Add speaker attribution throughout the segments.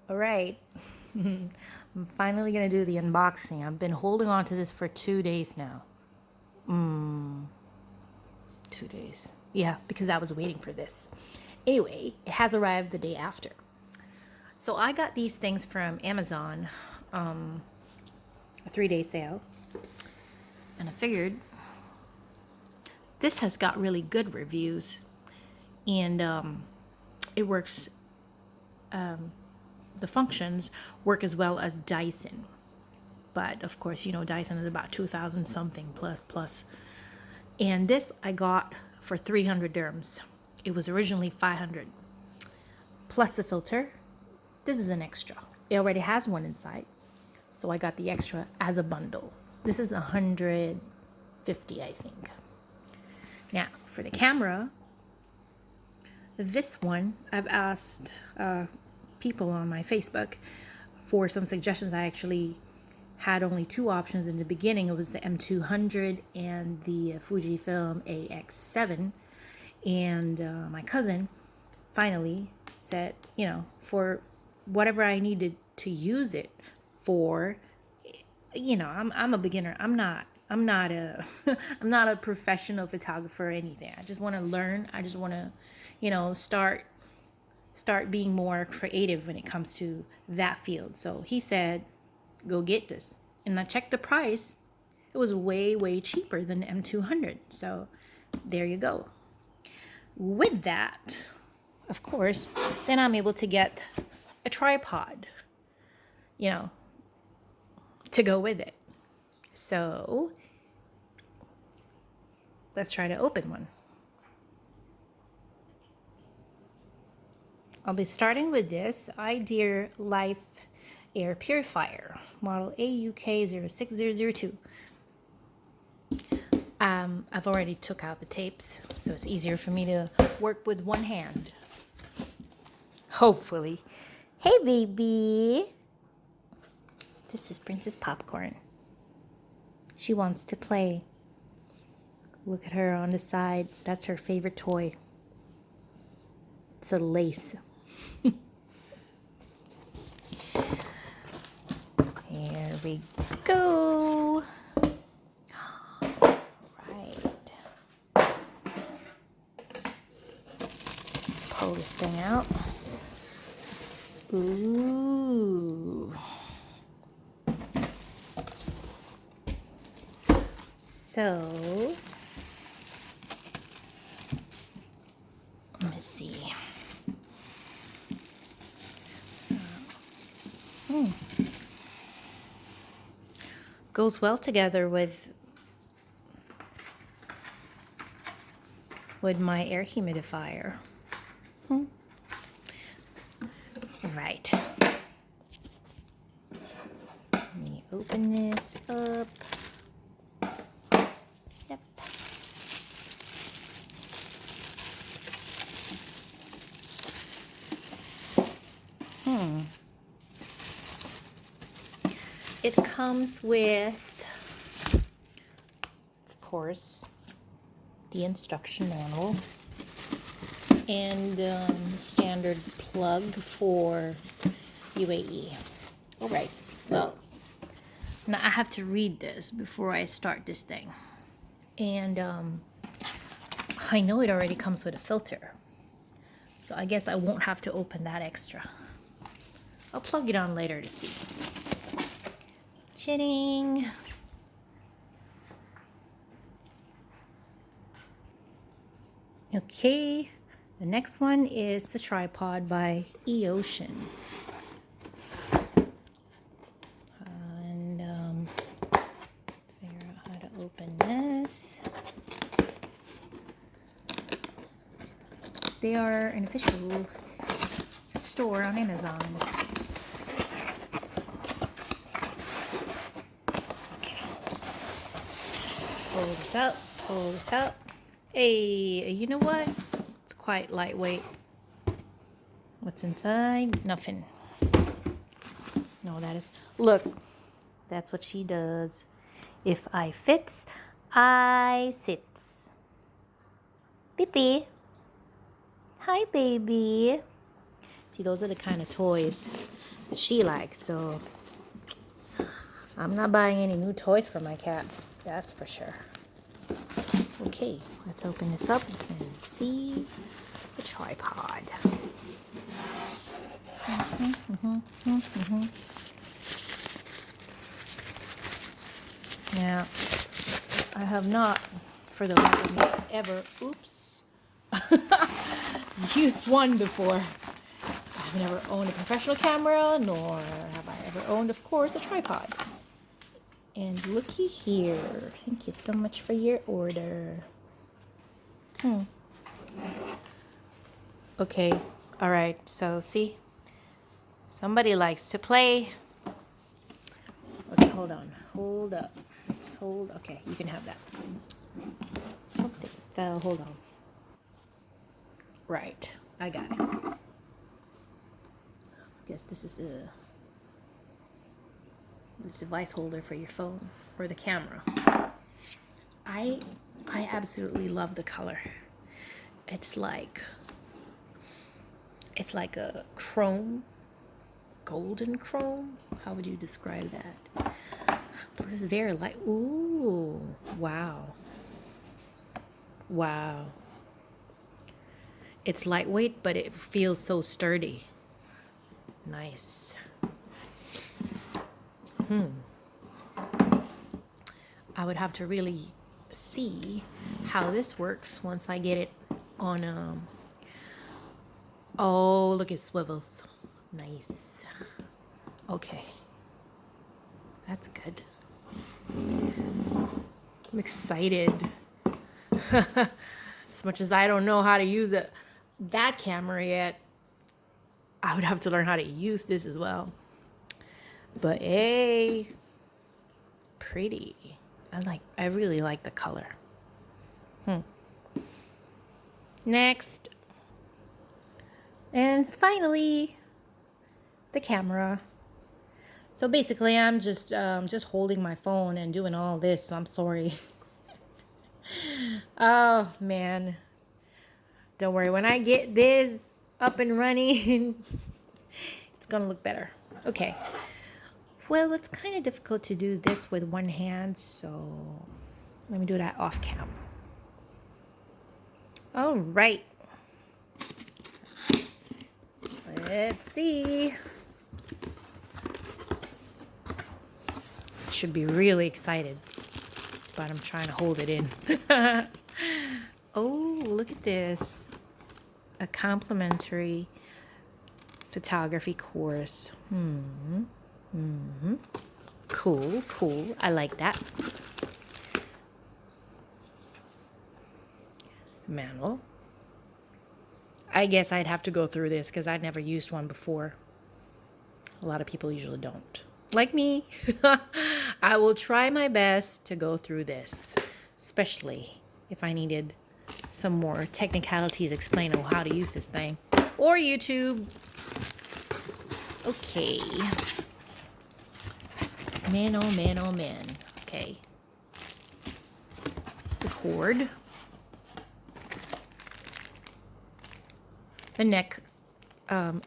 Speaker 1: All right. I'm finally going to do the unboxing. I've been holding on to this for 2 days now. 2 days. Yeah, because I was waiting for this. Anyway, it has arrived the day after. So I got these things from Amazon, a 3-day sale. And I figured this has got really good reviews. And it works, the functions work as well as Dyson. But of course, you know, Dyson is about 2,000 something plus. And this I got for 300 dirhams. It was originally 500. Plus the filter. This is an extra. It already has one inside. So I got the extra as a bundle. This is 150, I think. Now, for the camera, this one, I've asked people on my Facebook for some suggestions. I actually had only 2 options in the beginning. It was the M200 and the Fujifilm AX7. And my cousin finally said, you know, for whatever I needed to use it for, you know, I'm a beginner. I'm not a I'm not a professional photographer or anything. I just want to learn. I just want to, you know, start being more creative when it comes to that field. So he said, go get this. And I checked the price. It was way cheaper than the M200. So there you go. With that, of course, then I'm able to get a tripod, you know, to go with it. So let's try to open one. I'll be starting with this IDeer Life Air purifier, model AUK06002. I've already took out the tapes, so it's easier for me to work with one hand. Hopefully. Hey, baby. This is Princess Popcorn. She wants to play. Look at her on the side. That's her favorite toy. It's a lace. Here we go. Right. Pull this thing out. Ooh. So, let me see. Goes well together with my air humidifier. Right. Let me open this up. Snip. It comes with, of course, the instruction manual and standard plug for UAE. All right. Well, now I have to read this before I start this thing. And I know it already comes with a filter, so I guess I won't have to open that extra. I'll plug it on later to see. Chitting. Okay, the next one is the tripod by Ocean. And figure out how to open this. They are an official store on Amazon. Pull this out. Hey, you know what? It's quite lightweight. What's inside? Nothing. No, that is... Look, that's what she does. If I fits, I sits. Beepy. Hi, baby. See, those are the kind of toys that she likes. So I'm not buying any new toys for my cat. That's for sure. Okay, let's open this up and see the tripod. Now, I have not, for the life of me, ever, used one before. I've never owned a professional camera, nor have I ever owned, of course, a tripod. And looky here. Thank you so much for your order. Okay, all right, so see, somebody likes to play. Okay, hold on, hold up, okay, you can have that. Something fell, hold on. Right, I got it. Guess this is the device holder for your phone or the camera. I absolutely love the color. It's like a chrome, golden chrome. How would you describe that? This is very light. Ooh, wow. Wow. It's lightweight, but it feels so sturdy. Nice. I would have to really see how this works once I get it on oh, look, it swivels. Nice. Okay. That's good. I'm excited. As much as I don't know how to use that camera yet, I would have to learn how to use this as well. But hey, pretty. I really like the color. Next. And finally, the camera. So basically, I'm just holding my phone and doing all this, so I'm sorry. Oh, man. Don't worry. When I get this up and running, it's going to look better. Okay. Well, it's kind of difficult to do this with one hand, so let me do that off cam. All right. Let's see. Should be really excited, but I'm trying to hold it in. Oh, look at this. A complimentary photography course. Cool, cool. I like that. Manual. I guess I'd have to go through this because I'd never used one before. A lot of people usually don't. Like me. I will try my best to go through this, especially if I needed some more technicalities explaining how to use this thing. Or YouTube. Okay. Man, oh man, oh man. Okay. The cord. The neck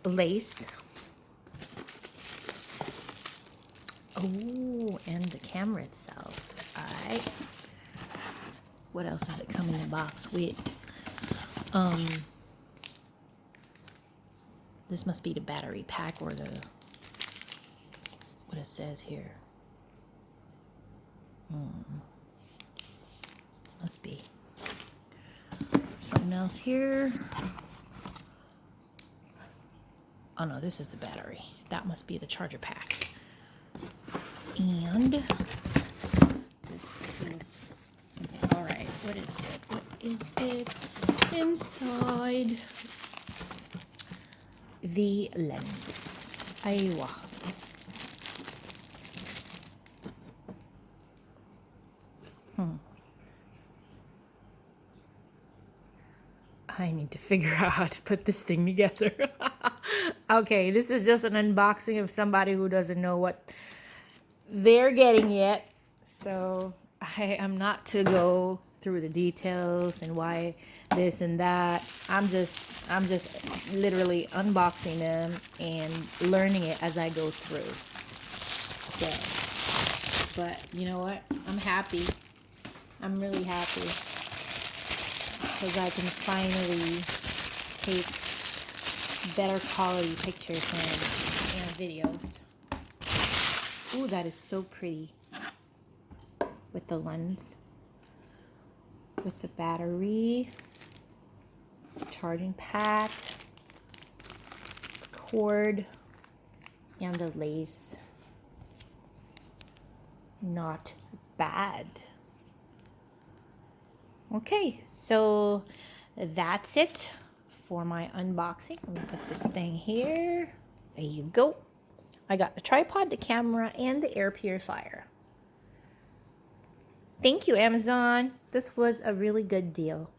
Speaker 1: lace. Oh, and the camera itself. Alright. What else does it come in the box with? This must be the battery pack or the what it says here. Must be. Something else here. Oh no, this is the battery. That must be the charger pack. And this is something. All right, what is it? What is it inside? The lens. Aywa. I need to figure out how to put this thing together. Okay, this is just an unboxing of somebody who doesn't know what they're getting yet. So I am not to go through the details and why this and that. I'm just literally unboxing them and learning it as I go through. So, but you know what? I'm happy. I'm really happy because I can finally take better quality pictures and videos. Ooh, that is so pretty with the lens, with the battery, charging pack, cord, and the lace. Not bad. Okay, so that's it for my unboxing. Let me put this thing here. There you go. I got the tripod, the camera, and the air purifier. Thank you, Amazon. This was a really good deal.